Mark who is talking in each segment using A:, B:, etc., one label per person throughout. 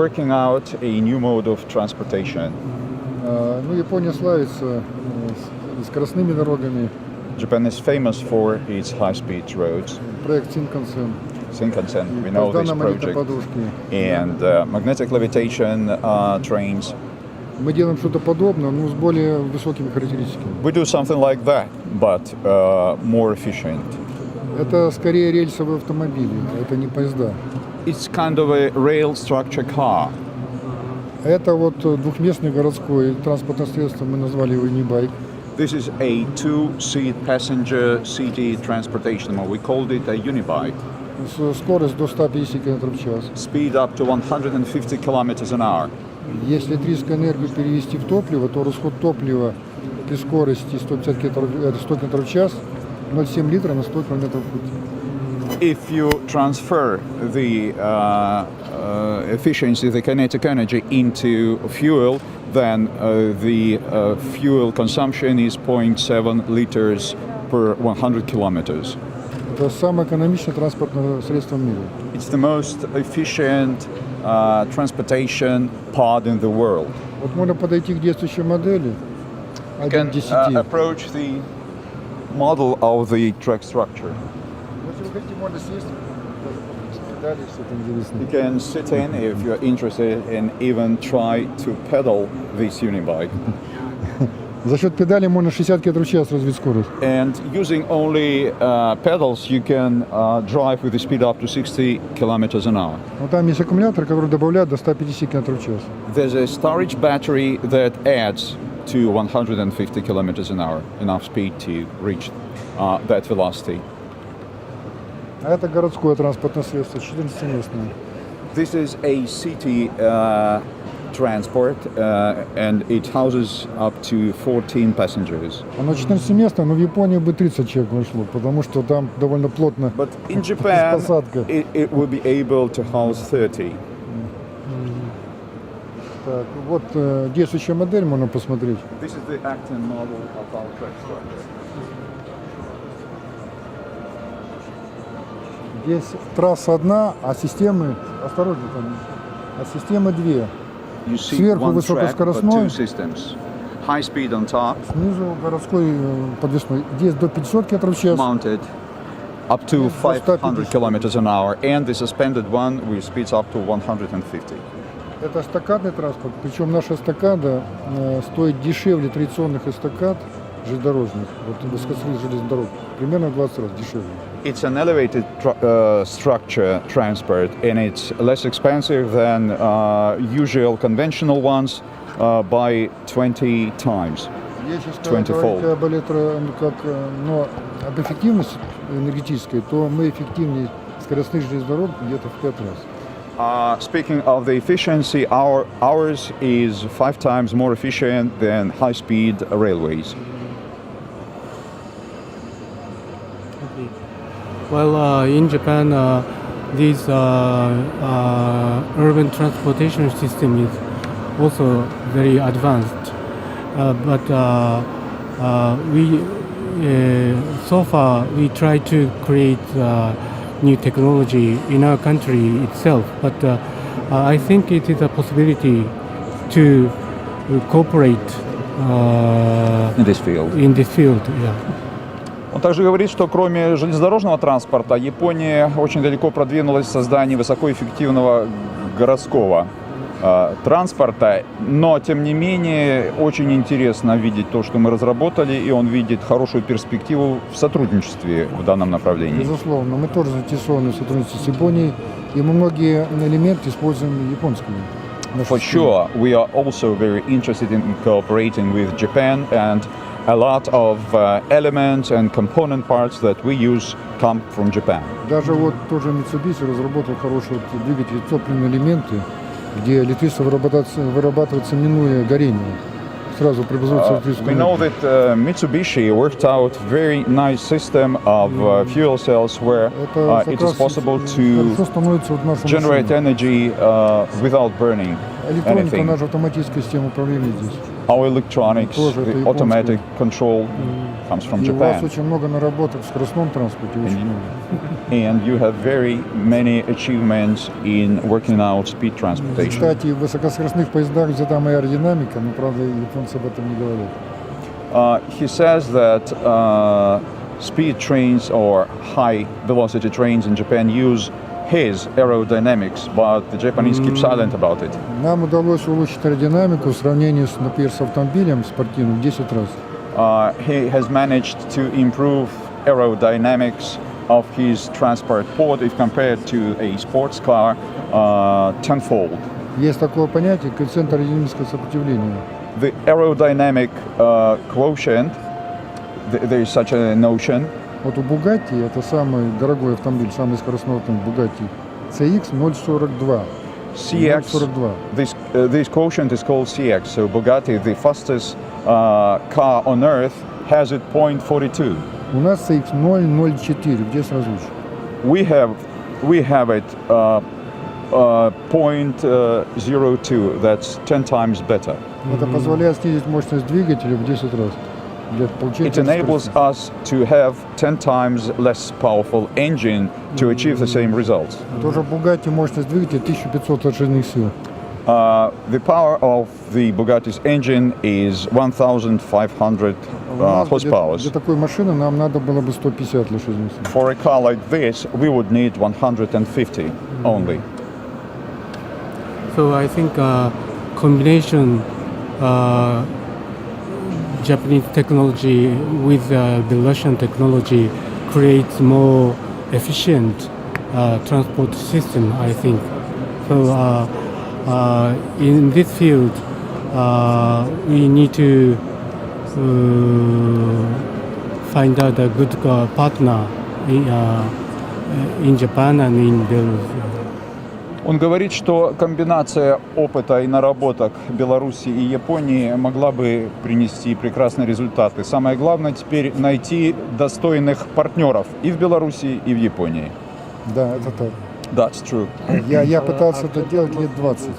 A: working out a new mode of transportation.
B: Ну, Япония славится скоростными дорогами.
A: Japan is famous for its high-speed roads.
B: Проект Shinkansen.
A: We know this project. And magnetic levitation trains.
B: Мы делаем что-то подобное, но с более высокими характеристиками.
A: We do something like that, but more efficient.
B: Это скорее рельсовые автомобили, это не поезда.
A: It's kind of a rail structure car.
B: Это вот двухместный городской транспортное средство, мы назвали его e-bike.
A: This is a two-seat passenger city transportation, or we called it a unibike.
B: Скорость до 150 км в час.
A: Speed up to 150 kilometers an hour.
B: Если электроэнергию перевести в топливо, то расход топлива при скорости 150 км в час 0,7 литра на 100 км в путь.
A: If you transfer the efficiency, the kinetic energy into fuel, then the fuel consumption is 0.7 liters per 100 kilometers.
B: Это самое экономичное транспортное средство в мире.
A: It's the most efficient transportation pod in the world.
B: Вот можно подойти к действующей модели.
A: You can approach the model of the track structure.
B: Если вы хотите, можно сесть. Педали, все это интересно.
A: You can sit in if you're interested and even try to pedal this unibike.
B: За счет педали можно 60 км в час развить скорость.
A: And using only pedals, you can drive with a speed up to 60 kilometers an hour.
B: Вот там есть аккумулятор, который добавляет до 150 км в час.
A: There's a storage battery that adds to 150 kilometers an hour, enough speed to reach that velocity.
B: А это городское транспортное средство, 14-местное.
A: This is a city transport, and it houses up to 14 passengers.
B: Оно 14-местное, но в Японии бы 30 человек вошло, потому что там довольно плотно
A: But in Japan,
B: посадка.
A: it will be able to house 30.
B: Так, вот действующая модель, можно посмотреть.
A: This is the acting model of our track structure.
B: Здесь трасса одна, а системы, осторожно там, а системы две.
A: You see
B: Сверху
A: one track, but
B: высокоскоростной,
A: two systems. High speed on top,
B: снизу городской подвесной. Здесь до 500 км в час.
A: mounted up to 500 kilometers an hour, and the suspended one with speeds up to 150.
B: Это эстакадный транспорт, причем наша эстакада стоит дешевле традиционных эстакад железнодорожных, вот высокоскоростных железных дорог, примерно в 20 раз дешевле.
A: It's an elevated structure transport, and it's less expensive than usual conventional ones by 20 times.
B: Если говорить об эффективности энергетической, то мы эффективнее скоростных железных дорог где-то в 5 раз.
A: Speaking of the efficiency, ours is 5 times more efficient than high-speed railways.
C: Well, in Japan, this urban transportation system is also very advanced. But so far we try to create new technology in our country itself. But I think it is a possibility to cooperate
A: In this field.
C: Yeah.
A: Он также говорит, что кроме железнодорожного транспорта, Япония очень далеко продвинулась в создании высокоэффективного городского транспорта, но тем не менее очень интересно видеть то, что мы разработали, и он видит хорошую перспективу в сотрудничестве в данном направлении.
B: Безусловно, мы тоже заинтересованы в сотрудничестве с Японией, и мы многие элементы используем японскими.
A: For sure, we are also very interested in cooperating with Japan, and a lot of elements and component parts that we use come from Japan.
B: Даже вот тоже Mitsubishi разработал хорошие двигатели, топливные элементы, где электричество вырабатывается, минуя горение. Сразу преобразуется электрическая
A: We know
B: энергия.
A: that Mitsubishi worked out very nice system of fuel cells where it is possible to generate energy without burning
B: Электроника,
A: anything.
B: наша автоматическая система управления здесь.
A: Our electronics,
B: Тоже это
A: the
B: японская.
A: automatic control, comes from
B: И у вас
A: Japan.
B: очень много наработок в скоростном транспорте, очень много.
A: And you have very many achievements in working out speed transportation.
B: Кстати, в высокоскоростных поездах взята моя аэродинамика, но, правда, японцы об этом не говорят.
A: He says that speed trains or high velocity trains in Japan use his aerodynamics, but the Japanese keep silent about it.
B: Нам удалось улучшить аэродинамику в сравнении, например, с автомобилем спортивным в 10 раз.
A: He has managed to improve aerodynamics of his transport port if compared to a sports car tenfold.
B: Есть такое понятие коэффициент аэродинамического сопротивления.
A: The aerodynamic quotient, there is such a notion.
B: Вот у Bugatti, это самый дорогой автомобиль, самый скоростной автомобиль Bugatti, CX 0,42.
A: CX,
B: 0,42.
A: this quotient is called CX. So Bugatti, the fastest car on earth, has it 0.42.
B: У нас CX 0,04, в 10 раз лучше.
A: We have it 0.02. That's 10 times better.
B: Это позволяет снизить мощность двигателя в 10 раз. Для получения
A: It enables us to have 10 times less powerful engine to achieve the same results.
B: Тоже Bugatti мощность двигателя 1500 лошадиных сил.
A: The power of the Bugatti's engine is 1,500 horsepower.
B: Для такой машины нам надо было бы 150 лошадиных сил.
A: For a car like this, we would need 150 only.
C: So I think combination Japanese technology with the Russian technology creates more efficient transport system, I think. So in this field, we need to find out a good partner in Japan and in Belarus.
A: Он говорит, что комбинация опыта и наработок Беларуси и Японии могла бы принести прекрасные результаты. Самое главное теперь найти достойных партнеров и в Беларуси, и в Японии.
B: Да, это так.
A: That's true.
B: Я пытался это делать лет 20.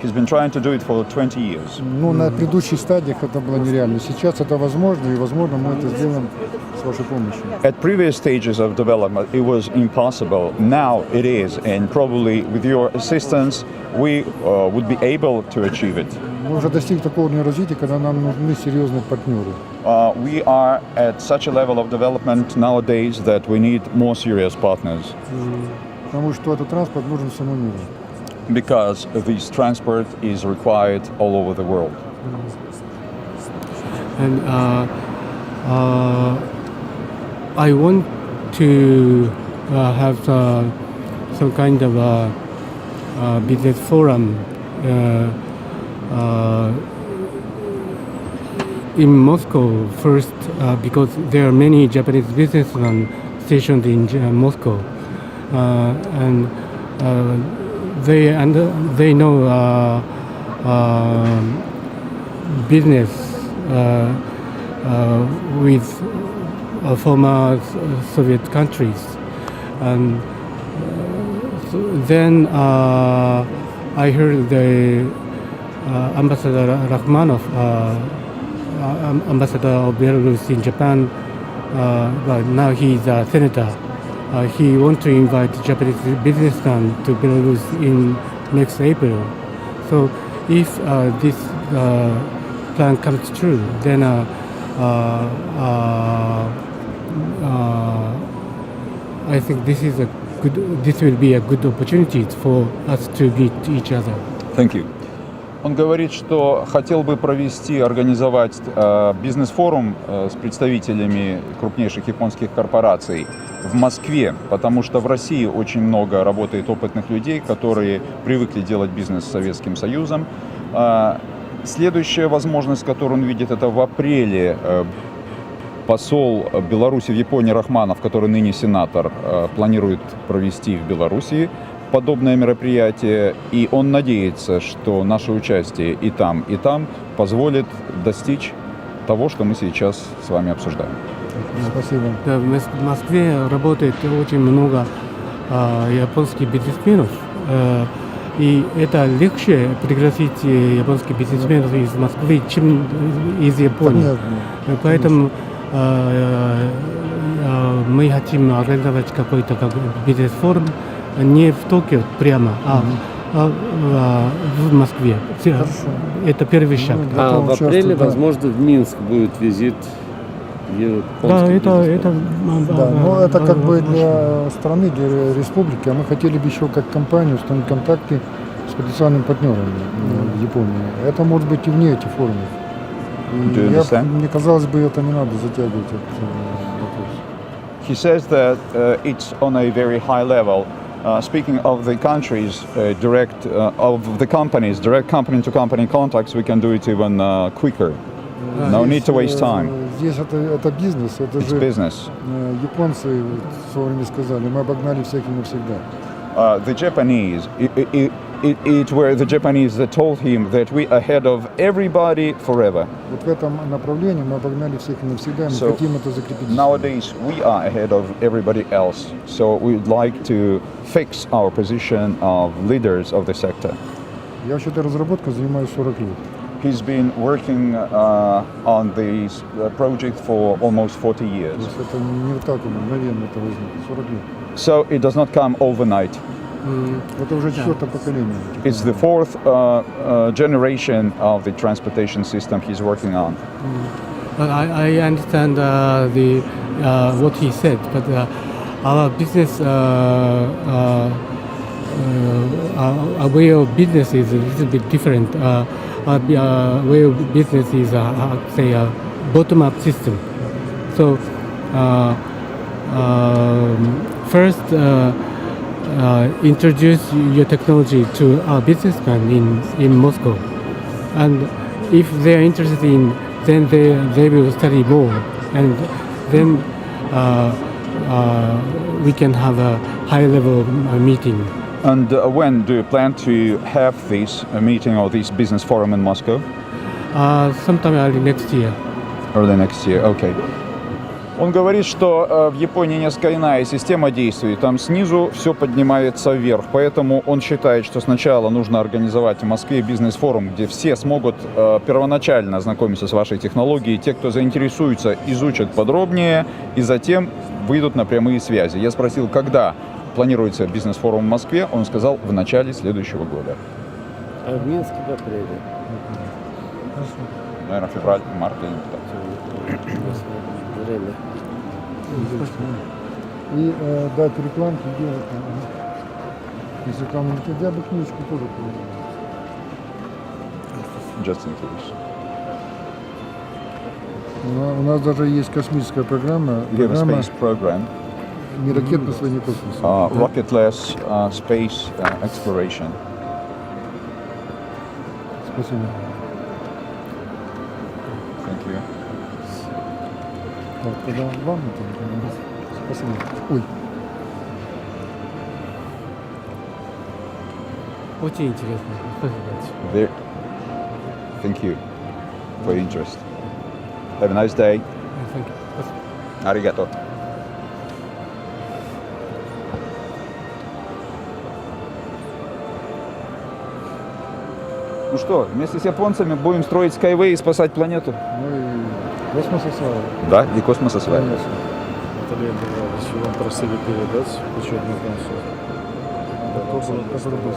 A: He's been trying to do it for 20 years.
B: Ну, на предыдущих стадиях это было нереально. Сейчас это возможно, и, возможно, мы это сделаем с вашей помощью.
A: At previous stages of development, it was impossible. Now it is, and probably with your assistance, we would be able to achieve it.
B: Мы уже достигли такого уровня развития, когда нам нужны серьезные партнеры.
A: We are at such a level of development nowadays that we need more serious partners.
B: Потому что этот транспорт нужен всему миру.
A: Because this transport is required all over the world.
C: And I want to have some kind of business forum in Moscow first, because there are many Japanese businessmen stationed in Moscow, and they know business with former Soviet countries, and then I heard the Ambassador Rachmanov, Ambassador of Belarus in Japan, but now he's a senator. He wants to invite Japanese businessmen to Belarus in next April. So if this plan comes true, then I think this will be a good opportunity for us to meet each other.
A: Thank you. Он говорит, что хотел бы организовать бизнес-форум с представителями крупнейших японских корпораций в Москве, потому что в России очень много работает опытных людей, которые привыкли делать бизнес с Советским Союзом. Следующая возможность, которую он видит, это в апреле посол Беларуси в Японии Рахманов, который ныне сенатор, планирует провести в Беларуси подобное мероприятие, и он надеется, что наше участие и там позволит достичь того, что мы сейчас с вами обсуждаем.
B: Спасибо.
C: Да, в Москве работает очень много японских бизнесменов, и это легче пригласить японских бизнесменов из Москвы, чем из Японии.
B: Понятно.
C: Поэтому мы хотим организовать какой-то бизнес-форум не в Токио прямо, в Москве. Это первый шаг.
B: Готов
D: в апреле,
B: участвовать, да.
D: возможно, в Минск будет визит
C: Да,
D: японских бизнесменов.
B: Да, но это как бы для страны, для республики, а мы хотели бы еще как компания установить контакты с потенциальными партнерами в Японии. Это может быть и вне этих форумов.
A: Do you understand?
B: Мне казалось бы, это не надо затягивать этот вопрос.
A: He says that it's on a very high level. Speaking of the countries, of the companies, direct company-to-company contacts, we can do it even quicker. No need to waste time.
B: Здесь это бизнес, это
A: It's
B: же
A: business.
B: японцы в свое время сказали, мы обогнали всех и навсегда.
A: The Japanese, it were the Japanese that told him that we ahead of everybody forever.
B: Вот в этом направлении мы обогнали всех и навсегда, и мы
A: So,
B: хотим это закрепить.
A: Nowadays, we are ahead of everybody else. So we would like to fix our position of leaders of the sector.
B: Я вообще этой разработкой занимаюсь 40 лет.
A: He's been working on this project for almost 40
B: То
A: years.
B: есть это не вот так мгновенно это возникло, 40 лет.
A: So it does not come overnight.
B: Это уже четвертое поколение.
A: It's the fourth generation of the transportation system he's working on.
C: But I understand what he said, but our business, our way of business is a little bit different. Our way of business is, say, a bottom-up system. So first, introduce your technology to our businessmen in Moscow, and if they are interested in, then they will study more, and then we can have a high-level meeting.
A: And when do you plan to have this meeting or this business forum in Moscow?
C: Sometime early next year.
A: Early next year, okay. Он говорит, что в Японии несколько иная система действий. Там снизу все поднимается вверх. Поэтому он считает, что сначала нужно организовать в Москве бизнес-форум, где все смогут первоначально ознакомиться с вашей технологией. Те, кто заинтересуется, изучат подробнее и затем выйдут на прямые связи. Я спросил, когда планируется бизнес-форум в Москве. Он сказал, в начале следующего года.
D: А в Минске в апреле.
A: Наверное, февраль, март, я не знаю.
D: Время.
B: И дать рекламку делать. Если рекламу не я бы книжку тоже продал.
A: Just in case.
B: У нас даже есть космическая программа.
A: We have a space program,
B: Не ракетно-свой, не космос.
A: rocketless space exploration.
B: Спасибо.
A: Thank you.
B: Так, тогда вам это. Спасибо. Ой.
C: Очень интересно. Спасибо.
A: Very, thank you for your interest. Have a nice day.
C: Thank you.
A: Arigato. Ну что, вместе с японцами будем строить SkyWay и спасать планету?
B: Ну и космос осваивать.
A: Да, и космос осваивать.
B: Конечно.
E: Наталья Ивановна, вам просили передать учебную консоль.
B: Который был.